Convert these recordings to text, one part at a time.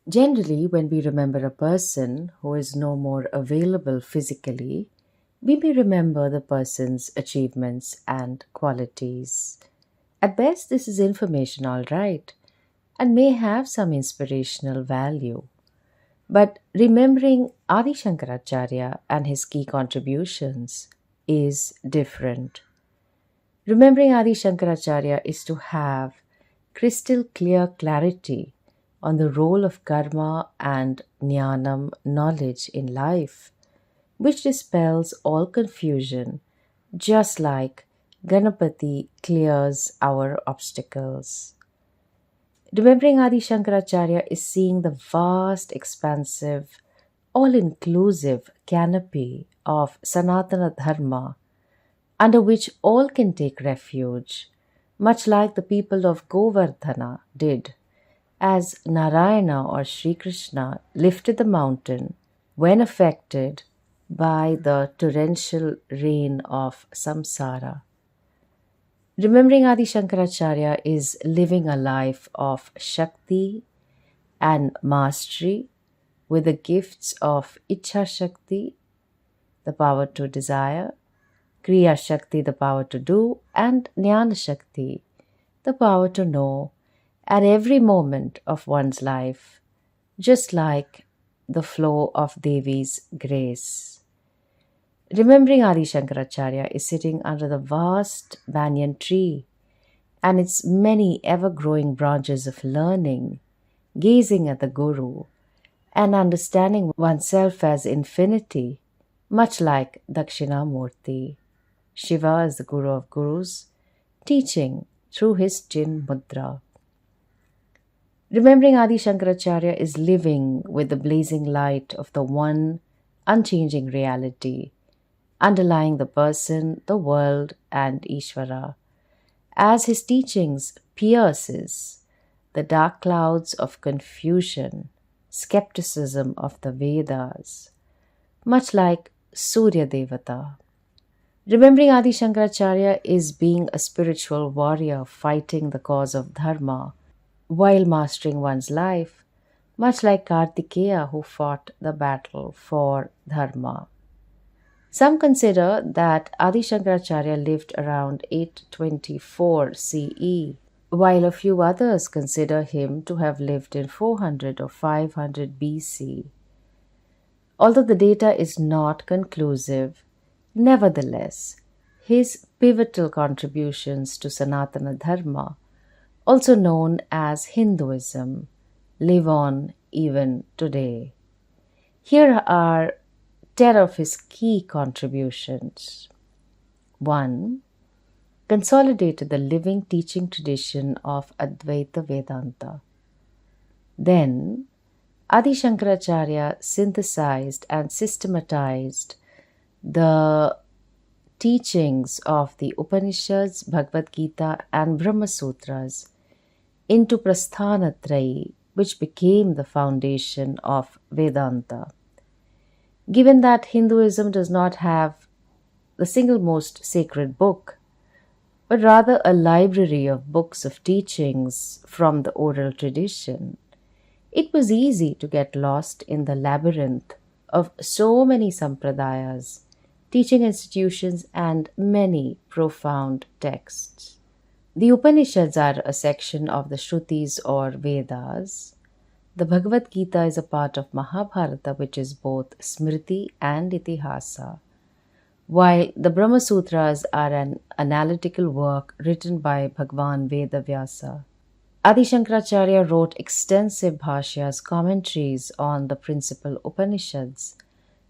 Generally, when we remember a person who is no more available physically, we may remember the person's achievements and qualities. At best, this is information, all right, and may have some inspirational value. But remembering Adi Shankaracharya and his key contributions is different. Remembering Adi Shankaracharya is to have crystal clear clarity on the role of karma and jnanam knowledge in life, which dispels all confusion, just like Ganapati clears our obstacles. Remembering Adi Shankaracharya is seeing the vast, expansive, all inclusive canopy of Sanatana Dharma under which all can take refuge, much like the people of Govardhana did, as Narayana or Sri Krishna lifted the mountain when affected by the torrential rain of samsara. Remembering Adi Shankaracharya is living a life of Shakti and mastery with the gifts of Ichha Shakti, the power to desire, Kriya Shakti, the power to do, and Jnana Shakti, the power to know at every moment of one's life, just like the flow of Devi's grace. Remembering Adi Shankaracharya is sitting under the vast banyan tree and its many ever growing branches of learning, gazing at the Guru and understanding oneself as infinity, much like Dakshinamurti. Shiva is the Guru of Gurus, teaching through his Chin Mudra. Remembering Adi Shankaracharya is living with the blazing light of the one unchanging reality, underlying the person, the world, and Ishvara, as his teachings pierces the dark clouds of confusion, skepticism of the Vedas, much like Surya Devata. Remembering Adi Shankaracharya is being a spiritual warrior fighting the cause of Dharma while mastering one's life, much like Kartikeya who fought the battle for Dharma. Some consider that Adi Shankaracharya lived around 824 CE, while a few others consider him to have lived in 400 or 500 BC. Although the data is not conclusive, nevertheless, his pivotal contributions to Sanatana Dharma, also known as Hinduism, live on even today. Here are 10 of his key contributions. 1. Consolidated the living teaching tradition of Advaita Vedanta. Then, Adi Shankaracharya synthesized and systematized the teachings of the Upanishads, Bhagavad Gita, and Brahma Sutras into Prasthanatrayi, which became the foundation of Vedanta. Given that Hinduism does not have the single most sacred book, but rather a library of books of teachings from the oral tradition, it was easy to get lost in the labyrinth of so many sampradayas, teaching institutions, and many profound texts. The Upanishads are a section of the Shrutis or Vedas. The Bhagavad Gita is a part of Mahabharata, which is both Smriti and Itihasa, while the Brahma Sutras are an analytical work written by Bhagwan Vedavyasa. Adi Shankaracharya wrote extensive bhashyas, commentaries on the principal Upanishads,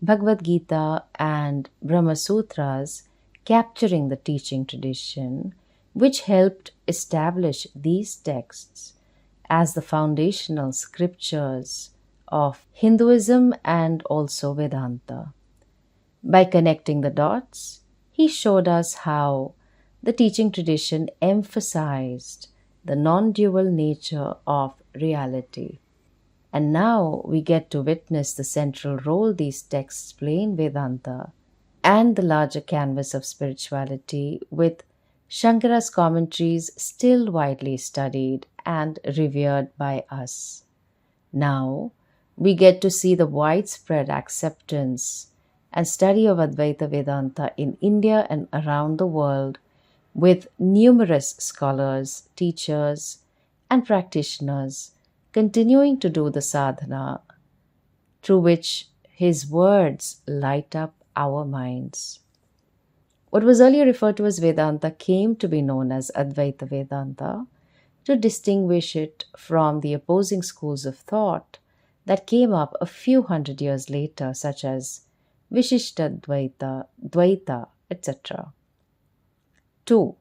Bhagavad Gita, and Brahma Sutras, capturing the teaching tradition, which helped establish these texts as the foundational scriptures of Hinduism and also Vedanta. By connecting the dots, he showed us how the teaching tradition emphasized the non-dual nature of reality. And now we get to witness the central role these texts play in Vedanta and the larger canvas of spirituality, with Shankara's commentaries still widely studied and revered by us. Now, we get to see the widespread acceptance and study of Advaita Vedanta in India and around the world, with numerous scholars, teachers, and practitioners continuing to do the sadhana through which his words light up our minds. What was earlier referred to as Vedanta came to be known as Advaita Vedanta to distinguish it from the opposing schools of thought that came up a few hundred years later, such as Vishishtadvaita, Dvaita, etc. 2.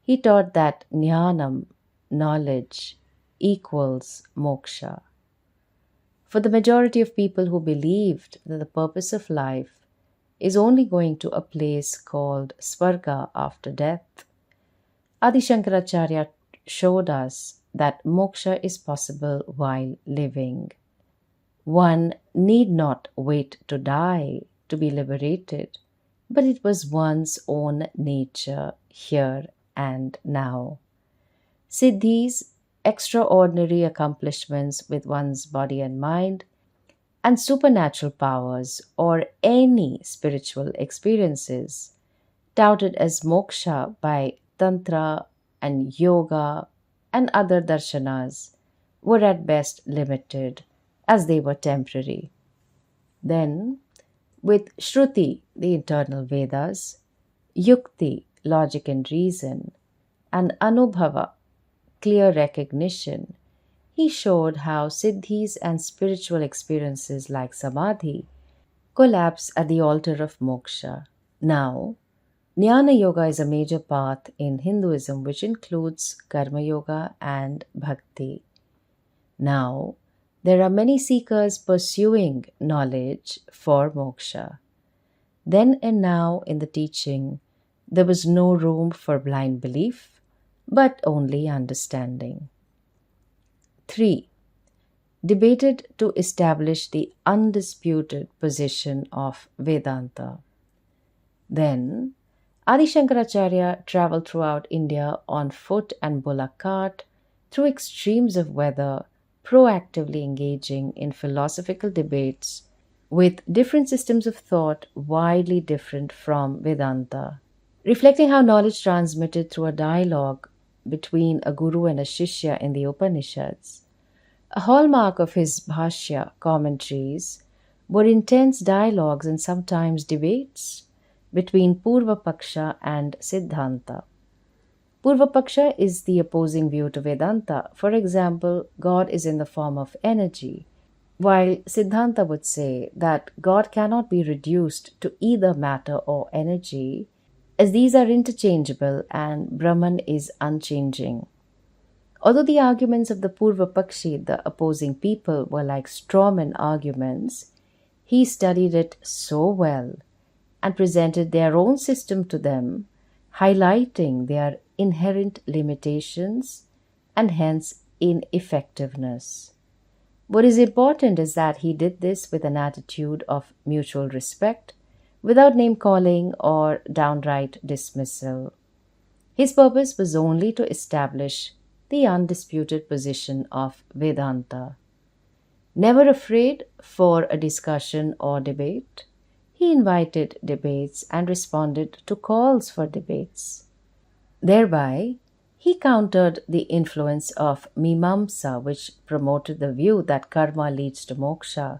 He taught that jnanam, knowledge, equals moksha. For the majority of people who believed that the purpose of life is only going to a place called Svarga after death, Adi Shankaracharya showed us that moksha is possible while living. One need not wait to die to be liberated, but it was one's own nature here and now. Siddhis, extraordinary accomplishments with one's body and mind, and supernatural powers or any spiritual experiences, touted as moksha by Tantra and Yoga and other darshanas, were at best limited as they were temporary. Then, with Shruti, the internal Vedas, Yukti, logic and reason, and Anubhava, clear recognition, he showed how siddhis and spiritual experiences like samadhi collapse at the altar of moksha. Now, Jnana Yoga is a major path in Hinduism which includes Karma Yoga and Bhakti. Now, there are many seekers pursuing knowledge for moksha. Then and now in the teaching, there was no room for blind belief, but only understanding. 3. Debated to establish the undisputed position of Vedanta. Then, Adi Shankaracharya traveled throughout India on foot and bullock cart through extremes of weather, proactively engaging in philosophical debates with different systems of thought widely different from Vedanta, reflecting how knowledge transmitted through a dialogue between a guru and a shishya in the Upanishads. A hallmark of his bhashya commentaries were intense dialogues and sometimes debates between Purva Paksha and Siddhanta. Purva Paksha is the opposing view to Vedanta. For example, God is in the form of energy, while Siddhanta would say that God cannot be reduced to either matter or energy, as these are interchangeable and Brahman is unchanging. Although the arguments of the Purva Pakshi, the opposing people, were like strawman arguments, he studied it so well and presented their own system to them, highlighting their inherent limitations and hence ineffectiveness. What is important is that he did this with an attitude of mutual respect, without name-calling or downright dismissal. His purpose was only to establish the undisputed position of Vedanta. Never afraid for a discussion or debate, he invited debates and responded to calls for debates. Thereby, he countered the influence of Mimamsa, which promoted the view that karma leads to moksha.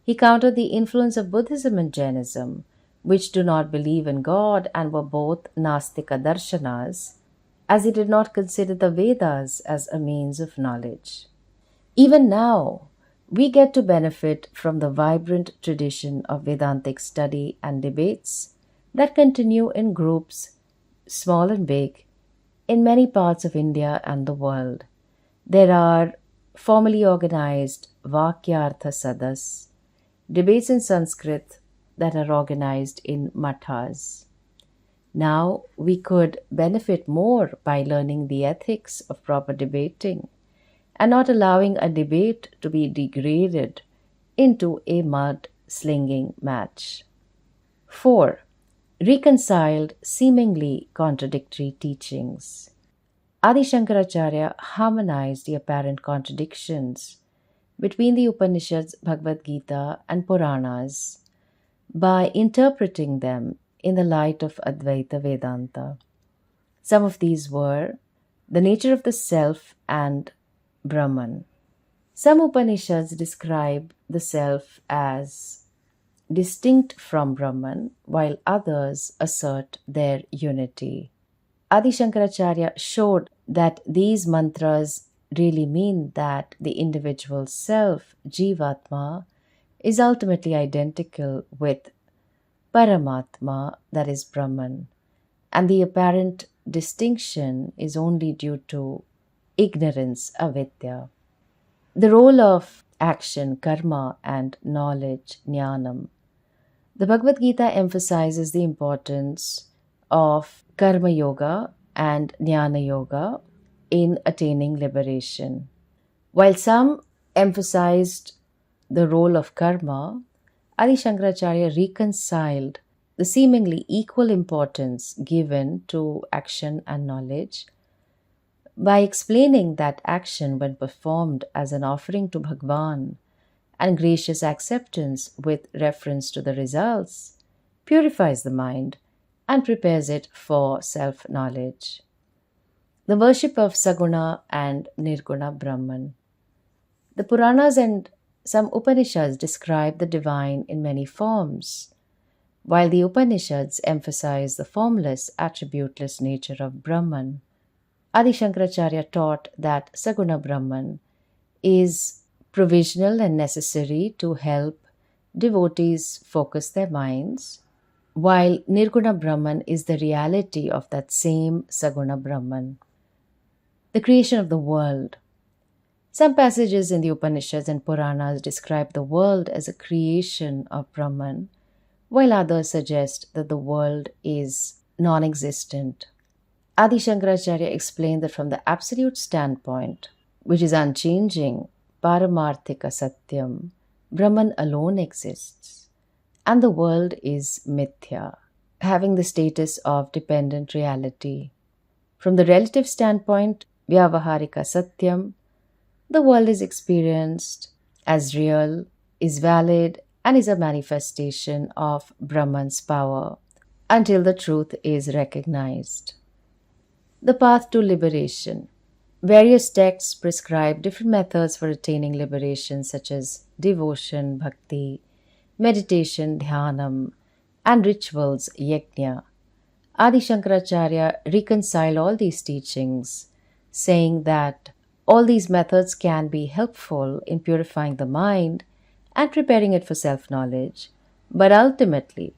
He countered the influence of Buddhism and Jainism, which do not believe in God and were both Nastika darshanas, as he did not consider the Vedas as a means of knowledge. Even now, we get to benefit from the vibrant tradition of Vedantic study and debates that continue in groups, small and big, in many parts of India and the world. There are formally organized Vakyartha Sadas, debates in Sanskrit that are organized in mathas. Now we could benefit more by learning the ethics of proper debating and not allowing a debate to be degraded into a mud-slinging match. 4. Reconciled seemingly contradictory teachings. Adi Shankaracharya harmonized the apparent contradictions between the Upanishads, Bhagavad Gita, and Puranas by interpreting them in the light of Advaita Vedanta. Some of these were the nature of the self and Brahman. Some Upanishads describe the self as distinct from Brahman, while others assert their unity. Adi Shankaracharya showed that these mantras really mean that the individual self, Jivatma, is ultimately identical with Paramatma, that is Brahman, and the apparent distinction is only due to ignorance, avidya. The role of action, karma, and knowledge, jnanam. The Bhagavad Gita emphasizes the importance of karma yoga and jnana yoga in attaining liberation. While some emphasized the role of karma, Adi Shankaracharya reconciled the seemingly equal importance given to action and knowledge by explaining that action, when performed as an offering to Bhagwan and gracious acceptance with reference to the results, purifies the mind and prepares it for self-knowledge. The worship of Saguna and Nirguna Brahman. The Puranas and some Upanishads describe the divine in many forms, while the Upanishads emphasize the formless, attributeless nature of Brahman. Adi Shankaracharya taught that Saguna Brahman is provisional and necessary to help devotees focus their minds, while Nirguna Brahman is the reality of that same Saguna Brahman. The creation of the world. Some passages in the Upanishads and Puranas describe the world as a creation of Brahman, while others suggest that the world is non-existent. Adi Shankaracharya explained that from the absolute standpoint, which is unchanging, Paramarthika Satyam, Brahman alone exists, and the world is mithya, having the status of dependent reality. From the relative standpoint, Vyavaharika Satyam, the world is experienced as real, is valid, and is a manifestation of Brahman's power until the truth is recognized. The path to liberation. Various texts prescribe different methods for attaining liberation, such as devotion, bhakti, meditation, dhyanam, and rituals, yajna. Adi Shankaracharya reconciled all these teachings, saying that all these methods can be helpful in purifying the mind and preparing it for self-knowledge, but ultimately,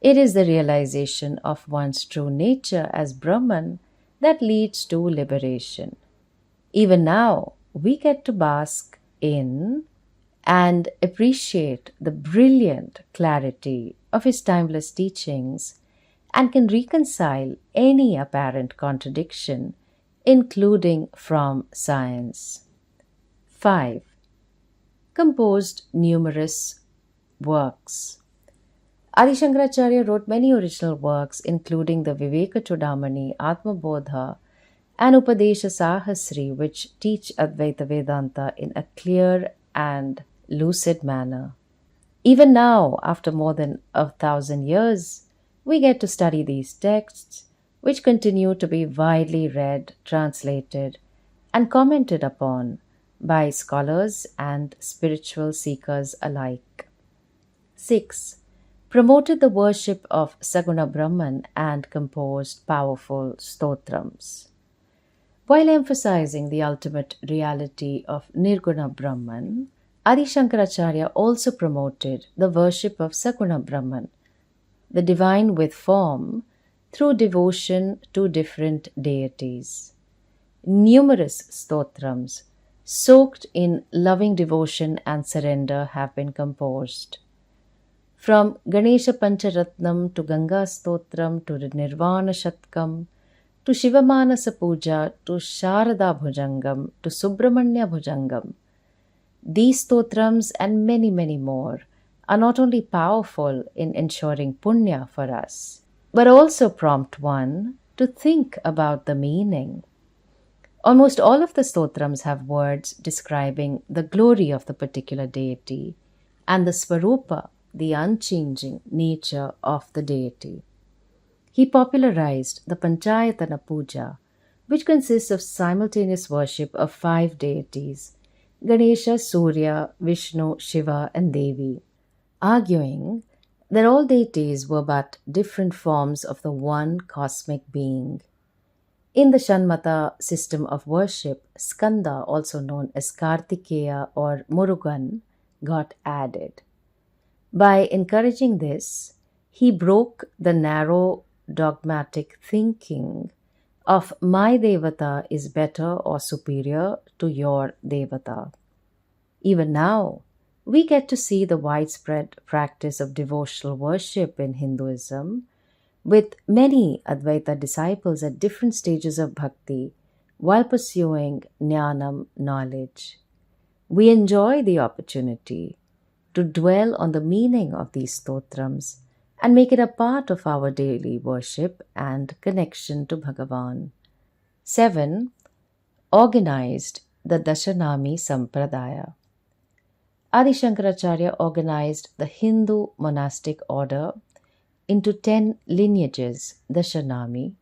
it is the realization of one's true nature as Brahman that leads to liberation. Even now, we get to bask in and appreciate the brilliant clarity of his timeless teachings and can reconcile any apparent contradiction, including from science. 5. Composed numerous works. Adi Shankaracharya wrote many original works, including the Viveka Chudamani, Atma Bodha, and Upadesha Sahasri, which teach Advaita Vedanta in a clear and lucid manner. Even now, after more than 1,000 years, we get to study these texts, which continue to be widely read, translated, and commented upon by scholars and spiritual seekers alike. 6. Promoted the worship of Saguna Brahman and composed powerful stotrams. While emphasizing the ultimate reality of Nirguna Brahman, Adi Shankaracharya also promoted the worship of Saguna Brahman, the divine with form, through devotion to different deities. Numerous stotrams, soaked in loving devotion and surrender, have been composed. From Ganesha Pancharatnam to Ganga Stotram to Nirvana Shatkam to Shivamanasa Puja to Sharada Bhujangam to Subramanya Bhujangam, these stotrams and many, many more are not only powerful in ensuring punya for us, but also prompt one to think about the meaning. Almost all of the stotrams have words describing the glory of the particular deity and the Swarupa, the unchanging nature of the deity. He popularized the Panchayatana Puja, which consists of simultaneous worship of five deities: Ganesha, Surya, Vishnu, Shiva, and Devi, arguing that all deities were but different forms of the one cosmic being. In the Shanmata system of worship, Skanda, also known as Kartikeya or Murugan, got added. By encouraging this, he broke the narrow dogmatic thinking of my Devata is better or superior to your Devata. Even now, we get to see the widespread practice of devotional worship in Hinduism, with many Advaita disciples at different stages of bhakti while pursuing jnanam, knowledge. We enjoy the opportunity to dwell on the meaning of these stotrams and make it a part of our daily worship and connection to Bhagavan. 7. Organized the Dashanami Sampradaya. Adi Shankaracharya organized the Hindu monastic order into 10 lineages, Dashanami,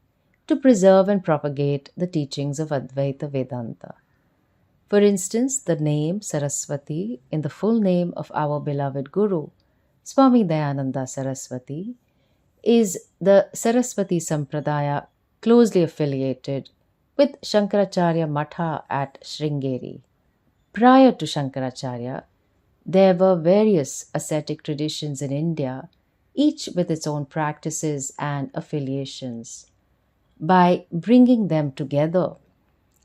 to preserve and propagate the teachings of Advaita Vedanta. For instance, the name Saraswati, in the full name of our beloved Guru, Swami Dayananda Saraswati, is the Saraswati Sampradaya closely affiliated with Shankaracharya Matha at Sringeri. Prior to Shankaracharya, there were various ascetic traditions in India, each with its own practices and affiliations. By bringing them together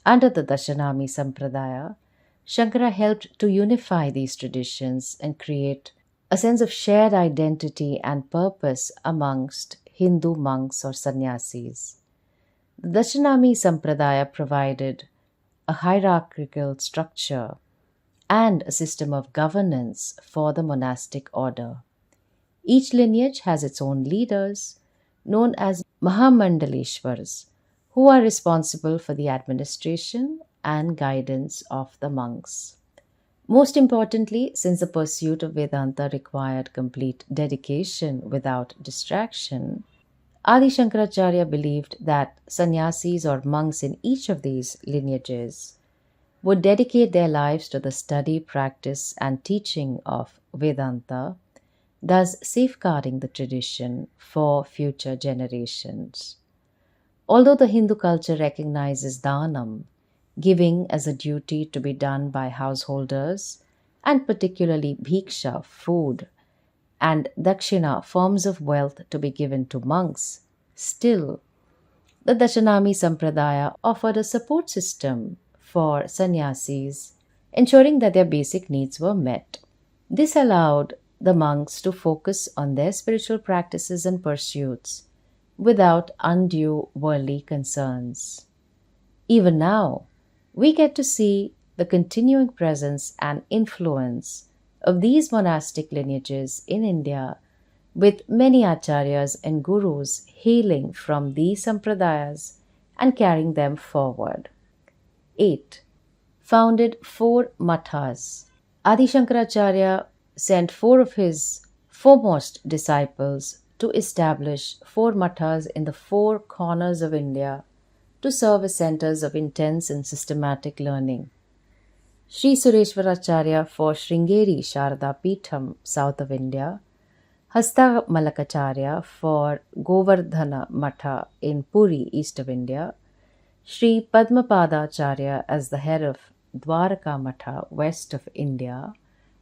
under the Dashanami Sampradaya, Shankara helped to unify these traditions and create a sense of shared identity and purpose amongst Hindu monks or sannyasis. The Dashanami Sampradaya provided a hierarchical structure and a system of governance for the monastic order. Each lineage has its own leaders, known as Mahamandaleshwars, who are responsible for the administration and guidance of the monks. Most importantly, since the pursuit of Vedanta required complete dedication without distraction, Adi Shankaracharya believed that sannyasis or monks in each of these lineages would dedicate their lives to the study, practice, and teaching of Vedanta, thus safeguarding the tradition for future generations. Although the Hindu culture recognizes dhanam, giving as a duty to be done by householders, and particularly bhiksha, food, and dakshina, forms of wealth to be given to monks, still, the Dashanami Sampradaya offered a support system for sannyasis, ensuring that their basic needs were met. This allowed the monks to focus on their spiritual practices and pursuits without undue worldly concerns. Even now, we get to see the continuing presence and influence of these monastic lineages in India, with many acharyas and gurus hailing from these sampradayas and carrying them forward. 8. Founded 4 mathas. Adi Shankaracharya sent 4 of his foremost disciples to establish 4 mathas in the 4 corners of India to serve as centers of intense and systematic learning. Sri Sureshwaracharya for Sringeri Sharda Peetham, south of India, Hasta Malakacharya for Govardhana Matha in Puri, east of India, Sri Padmapadacharya as the head of Dwaraka Matha, west of India,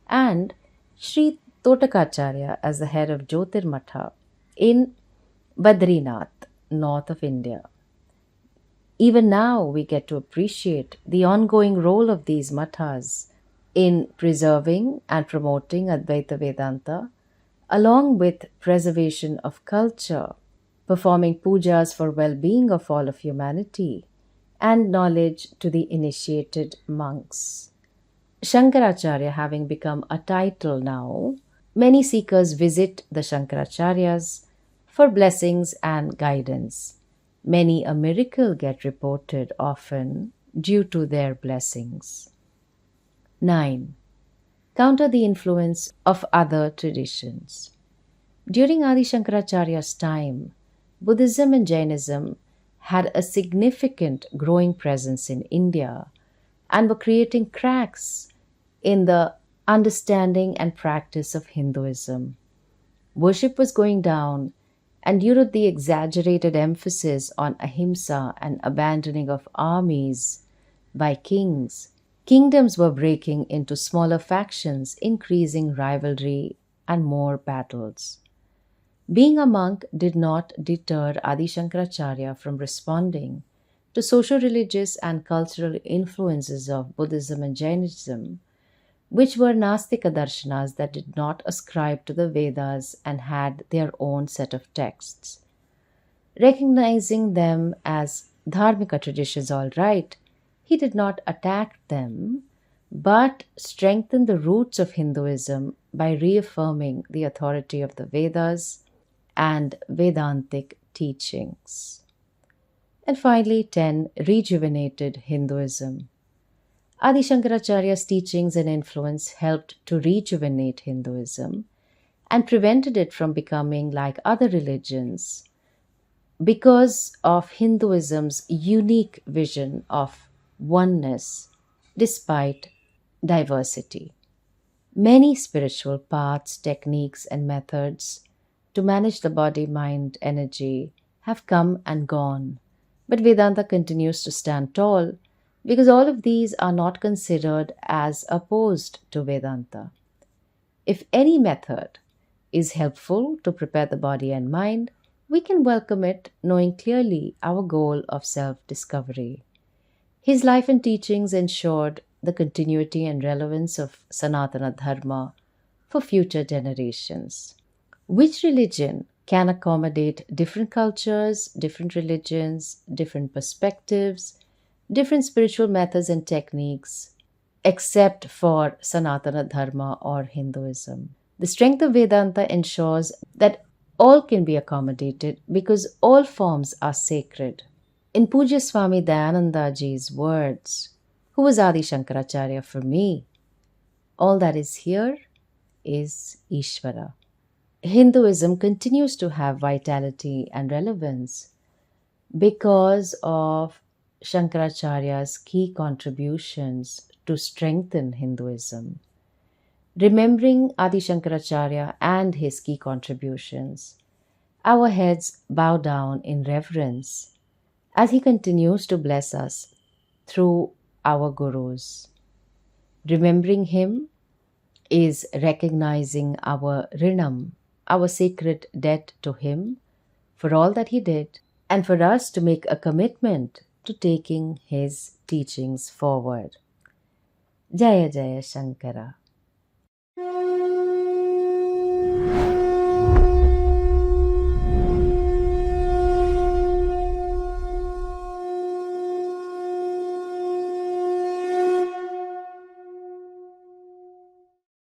and Sri Totakacharya as the head of Jyotir Matha in Badrinath, north of India. Even now, we get to appreciate the ongoing role of these mathas in preserving and promoting Advaita Vedanta, along with preservation of culture, performing pujas for well-being of all of humanity, and knowledge to the initiated monks. Shankaracharya having become a title now, many seekers visit the Shankaracharyas for blessings and guidance. Many a miracle get reported often due to their blessings. 9. Counter the influence of other traditions. During Adi Shankaracharya's time, Buddhism and Jainism had a significant growing presence in India and were creating cracks in the understanding and practice of Hinduism. Worship was going down, and due to the exaggerated emphasis on ahimsa and abandoning of armies by kings, kingdoms were breaking into smaller factions, increasing rivalry and more battles. Being a monk did not deter Adi Shankaracharya from responding to social, religious, and cultural influences of Buddhism and Jainism, which were Nastika darshanas that did not ascribe to the Vedas and had their own set of texts. Recognizing them as dharmika traditions, all right, he did not attack them, but strengthened the roots of Hinduism by reaffirming the authority of the Vedas and Vedantic teachings. And finally, 10. Rejuvenated Hinduism. Adi Shankaracharya's teachings and influence helped to rejuvenate Hinduism and prevented it from becoming like other religions because of Hinduism's unique vision of oneness despite diversity. Many spiritual paths, techniques, and methods to manage the body, mind, energy have come and gone, but Vedanta continues to stand tall because all of these are not considered as opposed to Vedanta. If any method is helpful to prepare the body and mind, we can welcome it, knowing clearly our goal of self-discovery. His life and teachings ensured the continuity and relevance of Sanatana Dharma for future generations. Which religion can accommodate different cultures, different religions, different perspectives, different spiritual methods and techniques, except for Sanatana Dharma or Hinduism? The strength of Vedanta ensures that all can be accommodated because all forms are sacred. In Pujya Swami Dayanandaji's words, who was Adi Shankaracharya for me? All that is here is Ishvara. Hinduism continues to have vitality and relevance because of Shankaracharya's key contributions to strengthen Hinduism. Remembering Adi Shankaracharya and his key contributions, our heads bow down in reverence as he continues to bless us through our gurus. Remembering him is recognizing our rinam, our sacred debt to him for all that he did, and for us to make a commitment to taking his teachings forward. Jaya Jaya Shankara.